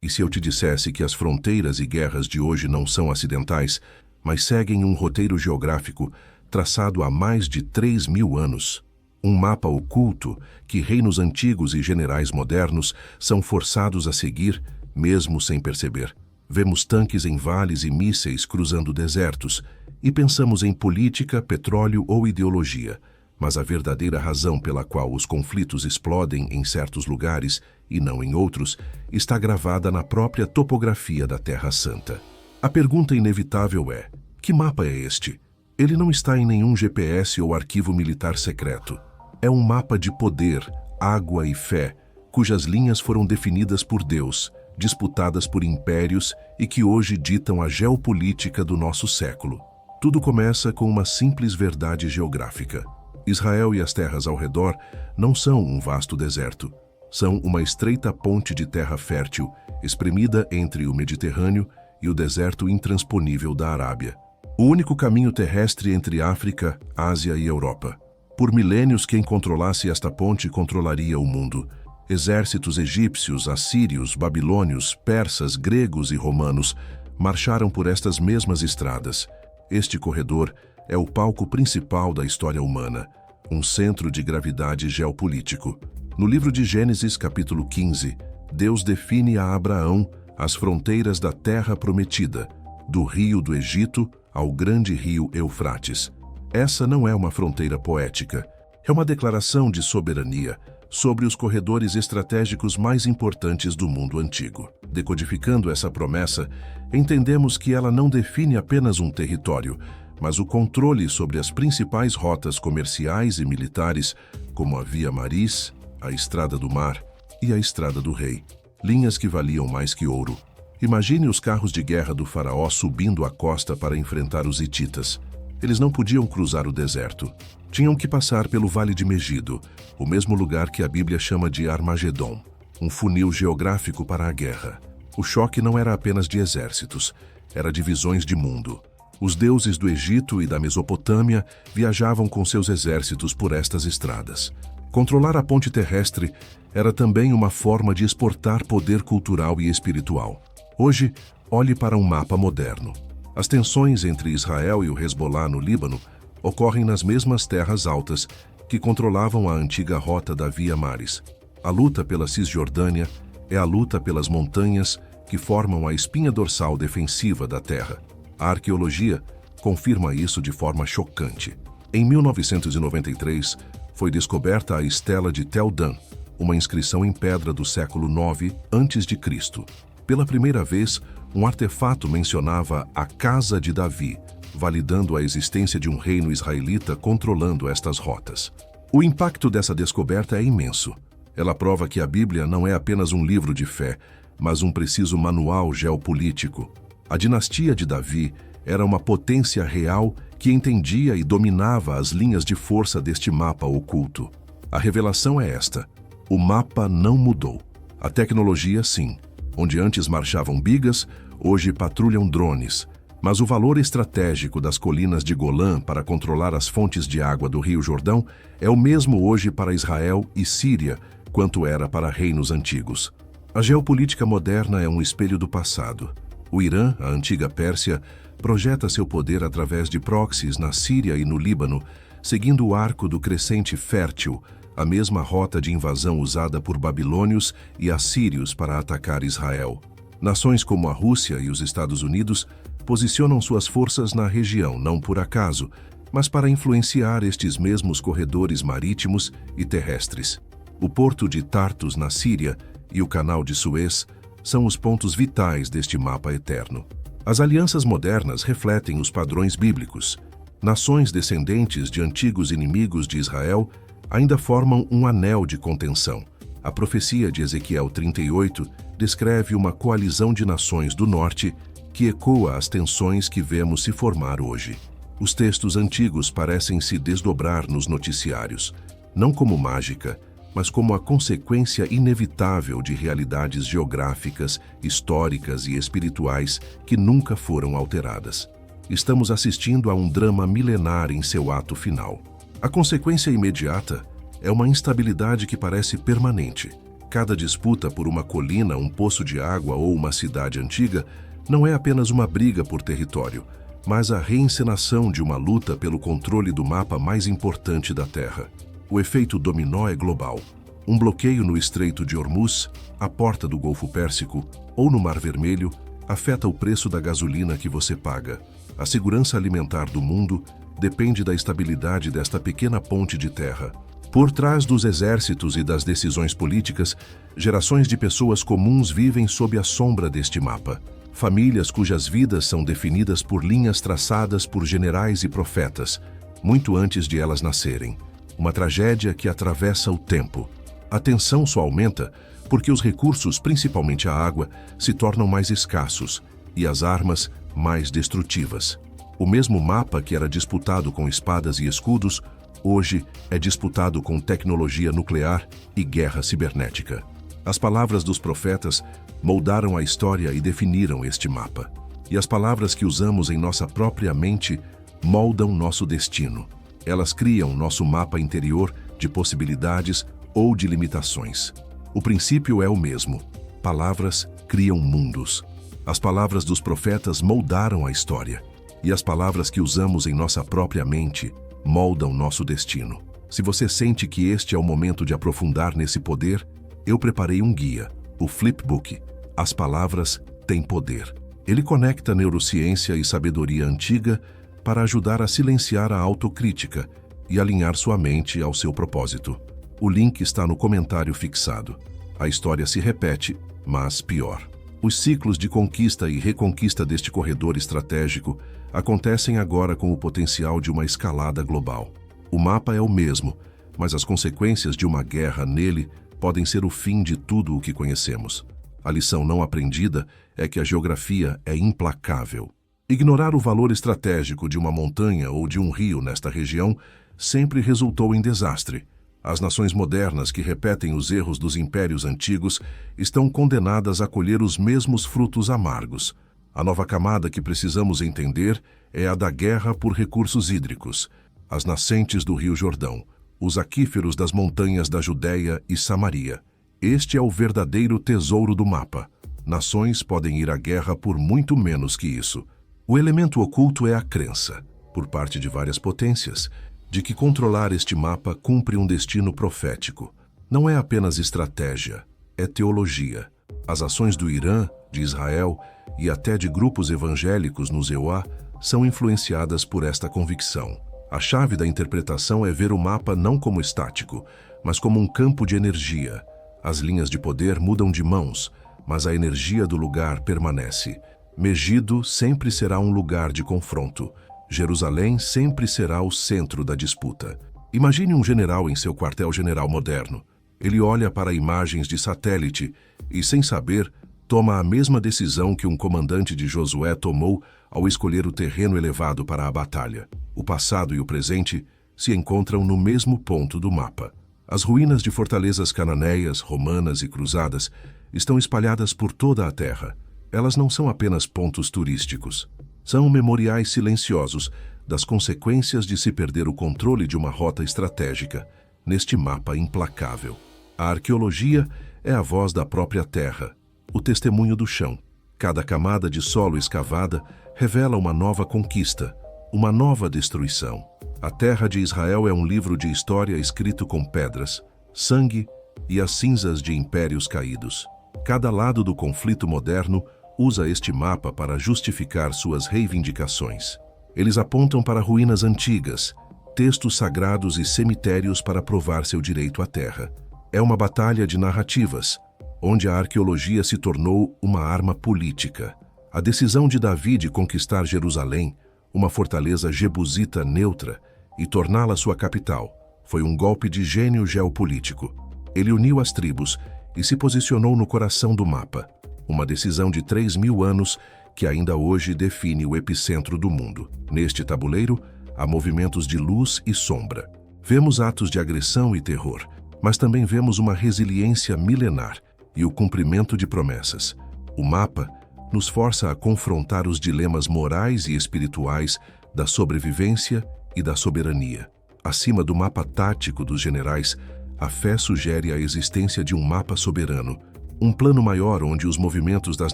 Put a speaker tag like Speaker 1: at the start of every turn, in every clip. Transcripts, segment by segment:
Speaker 1: E se eu te dissesse que as fronteiras e guerras de hoje não são acidentais, mas seguem um roteiro geográfico traçado há mais de 3.000 anos? Um mapa oculto que reinos antigos e generais modernos são forçados a seguir, mesmo sem perceber. Vemos tanques em vales e mísseis cruzando desertos, e pensamos em política, petróleo ou ideologia. Mas a verdadeira razão pela qual os conflitos explodem em certos lugares e não em outros está gravada na própria topografia da Terra Santa. A pergunta inevitável é: que mapa é este? Ele não está em nenhum GPS ou arquivo militar secreto. É um mapa de poder, água e fé, cujas linhas foram definidas por Deus, disputadas por impérios e que hoje ditam a geopolítica do nosso século. Tudo começa com uma simples verdade geográfica. Israel e as terras ao redor não são um vasto deserto. São uma estreita ponte de terra fértil, espremida entre o Mediterrâneo e o deserto intransponível da Arábia. O único caminho terrestre entre África, Ásia e Europa. Por milênios, quem controlasse esta ponte controlaria o mundo. Exércitos egípcios, assírios, babilônios, persas, gregos e romanos marcharam por estas mesmas estradas. Este corredor é o palco principal da história humana, um centro de gravidade geopolítico. No livro de Gênesis, capítulo 15, Deus define a Abraão as fronteiras da terra prometida, do rio do Egito ao grande rio Eufrates. Essa não é uma fronteira poética, é uma declaração de soberania sobre os corredores estratégicos mais importantes do mundo antigo. Decodificando essa promessa, entendemos que ela não define apenas um território, mas o controle sobre as principais rotas comerciais e militares, como a Via Maris, a Estrada do Mar e a Estrada do Rei, linhas que valiam mais que ouro. Imagine os carros de guerra do faraó subindo a costa para enfrentar os hititas. Eles não podiam cruzar o deserto. Tinham que passar pelo Vale de Megido, o mesmo lugar que a Bíblia chama de Armagedon, um funil geográfico para a guerra. O choque não era apenas de exércitos, era de visões de mundo. Os deuses do Egito e da Mesopotâmia viajavam com seus exércitos por estas estradas. Controlar a ponte terrestre era também uma forma de exportar poder cultural e espiritual. Hoje, olhe para um mapa moderno. As tensões entre Israel e o Hezbollah no Líbano ocorrem nas mesmas terras altas que controlavam a antiga rota da Via Maris. A luta pela Cisjordânia é a luta pelas montanhas que formam a espinha dorsal defensiva da terra. A arqueologia confirma isso de forma chocante. Em 1993, foi descoberta a Estela de Tel Dan, uma inscrição em pedra do século IX a.C. Pela primeira vez, um artefato mencionava a Casa de Davi, validando a existência de um reino israelita controlando estas rotas. O impacto dessa descoberta é imenso. Ela prova que a Bíblia não é apenas um livro de fé, mas um preciso manual geopolítico. A dinastia de Davi era uma potência real que entendia e dominava as linhas de força deste mapa oculto. A revelação é esta: o mapa não mudou. A tecnologia, sim. Onde antes marchavam bigas, hoje patrulham drones. Mas o valor estratégico das colinas de Golã para controlar as fontes de água do Rio Jordão é o mesmo hoje para Israel e Síria, quanto era para reinos antigos. A geopolítica moderna é um espelho do passado. O Irã, a antiga Pérsia, projeta seu poder através de proxies na Síria e no Líbano, seguindo o arco do crescente fértil, a mesma rota de invasão usada por babilônios e assírios para atacar Israel. Nações como a Rússia e os Estados Unidos posicionam suas forças na região não por acaso, mas para influenciar estes mesmos corredores marítimos e terrestres. O porto de Tartus, na Síria, e o canal de Suez são os pontos vitais deste mapa eterno. As alianças modernas refletem os padrões bíblicos. Nações descendentes de antigos inimigos de Israel ainda formam um anel de contenção. A profecia de Ezequiel 38 descreve uma coalizão de nações do norte que ecoa as tensões que vemos se formar hoje. Os textos antigos parecem se desdobrar nos noticiários, não como mágica, mas como a consequência inevitável de realidades geográficas, históricas e espirituais que nunca foram alteradas. Estamos assistindo a um drama milenar em seu ato final. A consequência imediata é uma instabilidade que parece permanente. Cada disputa por uma colina, um poço de água ou uma cidade antiga não é apenas uma briga por território, mas a reencenação de uma luta pelo controle do mapa mais importante da Terra. O efeito dominó é global. Um bloqueio no Estreito de Hormuz, a porta do Golfo Pérsico ou no Mar Vermelho afeta o preço da gasolina que você paga. A segurança alimentar do mundo depende da estabilidade desta pequena ponte de terra. Por trás dos exércitos e das decisões políticas, gerações de pessoas comuns vivem sob a sombra deste mapa. Famílias cujas vidas são definidas por linhas traçadas por generais e profetas, muito antes de elas nascerem. Uma tragédia que atravessa o tempo. A tensão só aumenta porque os recursos, principalmente a água, se tornam mais escassos e as armas mais destrutivas. O mesmo mapa que era disputado com espadas e escudos, hoje é disputado com tecnologia nuclear e guerra cibernética. As palavras dos profetas moldaram a história e definiram este mapa. E as palavras que usamos em nossa própria mente moldam nosso destino. Elas criam nosso mapa interior de possibilidades ou de limitações. O princípio é o mesmo. Palavras criam mundos. As palavras dos profetas moldaram a história. E as palavras que usamos em nossa própria mente moldam nosso destino. Se você sente que este é o momento de aprofundar nesse poder, eu preparei um guia, o Flipbook. As palavras têm poder. Ele conecta neurociência e sabedoria antiga para ajudar a silenciar a autocrítica e alinhar sua mente ao seu propósito. O link está no comentário fixado. A história se repete, mas pior. Os ciclos de conquista e reconquista deste corredor estratégico acontecem agora com o potencial de uma escalada global. O mapa é o mesmo, mas as consequências de uma guerra nele podem ser o fim de tudo o que conhecemos. A lição não aprendida é que a geografia é implacável. Ignorar o valor estratégico de uma montanha ou de um rio nesta região sempre resultou em desastre. As nações modernas que repetem os erros dos impérios antigos estão condenadas a colher os mesmos frutos amargos. A nova camada que precisamos entender é a da guerra por recursos hídricos, as nascentes do Rio Jordão, os aquíferos das montanhas da Judéia e Samaria. Este é o verdadeiro tesouro do mapa. Nações podem ir à guerra por muito menos que isso. O elemento oculto é a crença, por parte de várias potências, de que controlar este mapa cumpre um destino profético. Não é apenas estratégia, é teologia. As ações do Irã, de Israel e até de grupos evangélicos no EUA são influenciadas por esta convicção. A chave da interpretação é ver o mapa não como estático, mas como um campo de energia. As linhas de poder mudam de mãos, mas a energia do lugar permanece. Megido sempre será um lugar de confronto. Jerusalém sempre será o centro da disputa. Imagine um general em seu quartel-general moderno. Ele olha para imagens de satélite e, sem saber, toma a mesma decisão que um comandante de Josué tomou ao escolher o terreno elevado para a batalha. O passado e o presente se encontram no mesmo ponto do mapa. As ruínas de fortalezas cananeias, romanas e cruzadas estão espalhadas por toda a terra. Elas não são apenas pontos turísticos. São memoriais silenciosos das consequências de se perder o controle de uma rota estratégica, neste mapa implacável. A arqueologia é a voz da própria terra, o testemunho do chão. Cada camada de solo escavada revela uma nova conquista, uma nova destruição. A terra de Israel é um livro de história escrito com pedras, sangue e as cinzas de impérios caídos. Cada lado do conflito moderno usa este mapa para justificar suas reivindicações. Eles apontam para ruínas antigas, textos sagrados e cemitérios para provar seu direito à terra. É uma batalha de narrativas, onde a arqueologia se tornou uma arma política. A decisão de Davi de conquistar Jerusalém, uma fortaleza jebusita neutra, e torná-la sua capital, foi um golpe de gênio geopolítico. Ele uniu as tribos e se posicionou no coração do mapa. Uma decisão de 3.000 anos que ainda hoje define o epicentro do mundo. Neste tabuleiro, há movimentos de luz e sombra. Vemos atos de agressão e terror, mas também vemos uma resiliência milenar e o cumprimento de promessas. O mapa nos força a confrontar os dilemas morais e espirituais da sobrevivência e da soberania. Acima do mapa tático dos generais, A fé sugere a existência de um mapa soberano, um plano maior onde os movimentos das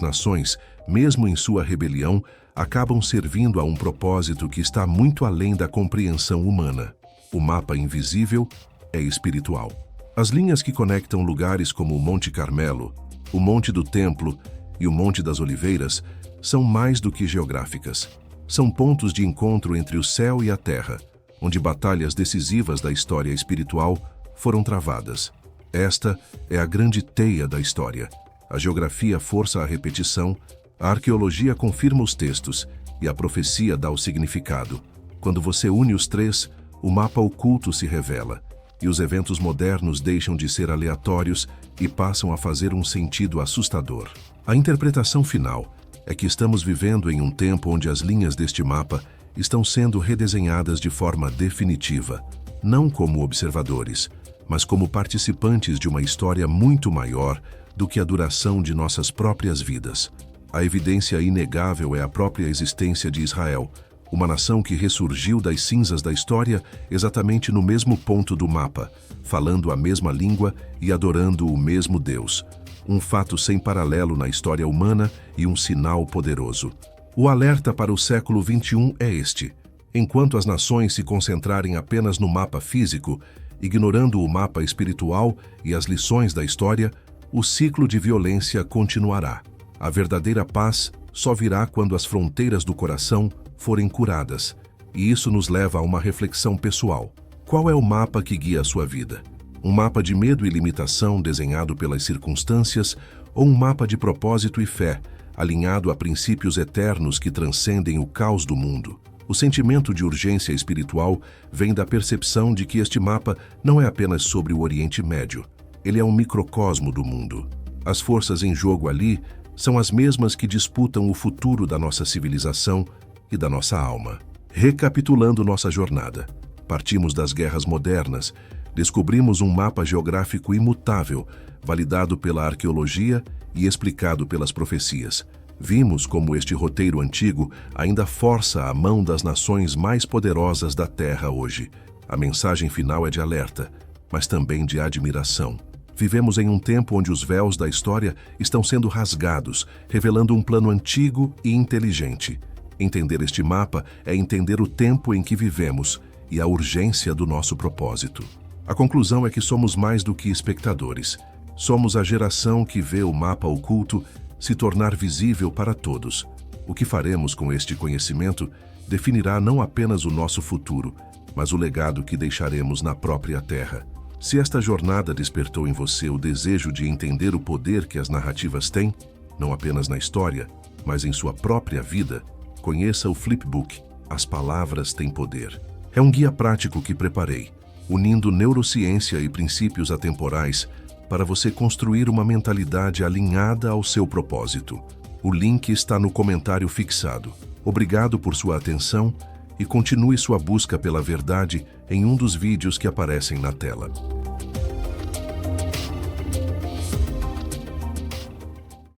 Speaker 1: nações, mesmo em sua rebelião, acabam servindo a um propósito que está muito além da compreensão humana. O mapa invisível é espiritual. As linhas que conectam lugares como o Monte Carmelo, o Monte do Templo e o Monte das Oliveiras são mais do que geográficas. São pontos de encontro entre o céu e a terra, onde batalhas decisivas da história espiritual foram travadas. Esta é a grande teia da história. A geografia força a repetição, a arqueologia confirma os textos e a profecia dá o significado. Quando você une os três, o mapa oculto se revela, e os eventos modernos deixam de ser aleatórios e passam a fazer um sentido assustador. A interpretação final é que estamos vivendo em um tempo onde as linhas deste mapa estão sendo redesenhadas de forma definitiva, não como observadores, mas como participantes de uma história muito maior do que a duração de nossas próprias vidas. A evidência inegável é a própria existência de Israel, uma nação que ressurgiu das cinzas da história exatamente no mesmo ponto do mapa, falando a mesma língua e adorando o mesmo Deus. Um fato sem paralelo na história humana e um sinal poderoso. O alerta para o século XXI é este: enquanto as nações se concentrarem apenas no mapa físico, ignorando o mapa espiritual e as lições da história, o ciclo de violência continuará. A verdadeira paz só virá quando as fronteiras do coração forem curadas, e isso nos leva a uma reflexão pessoal. Qual é o mapa que guia a sua vida? Um mapa de medo e limitação desenhado pelas circunstâncias ou um mapa de propósito e fé, alinhado a princípios eternos que transcendem o caos do mundo? O sentimento de urgência espiritual vem da percepção de que este mapa não é apenas sobre o Oriente Médio. Ele é um microcosmo do mundo. As forças em jogo ali são as mesmas que disputam o futuro da nossa civilização e da nossa alma. Recapitulando nossa jornada, partimos das guerras modernas, descobrimos um mapa geográfico imutável, validado pela arqueologia e explicado pelas profecias. Vimos como este roteiro antigo ainda força a mão das nações mais poderosas da Terra hoje. A mensagem final é de alerta, mas também de admiração. Vivemos em um tempo onde os véus da história estão sendo rasgados, revelando um plano antigo e inteligente. Entender este mapa é entender o tempo em que vivemos e a urgência do nosso propósito. A conclusão é que somos mais do que espectadores. Somos a geração que vê o mapa oculto se tornar visível para todos. O que faremos com este conhecimento definirá não apenas o nosso futuro, mas o legado que deixaremos na própria Terra. Se esta jornada despertou em você o desejo de entender o poder que as narrativas têm, não apenas na história, mas em sua própria vida, conheça o Flipbook, As Palavras Têm Poder. É um guia prático que preparei, unindo neurociência e princípios atemporais para você construir uma mentalidade alinhada ao seu propósito. O link está no comentário fixado. Obrigado por sua atenção e continue sua busca pela verdade em um dos vídeos que aparecem na tela.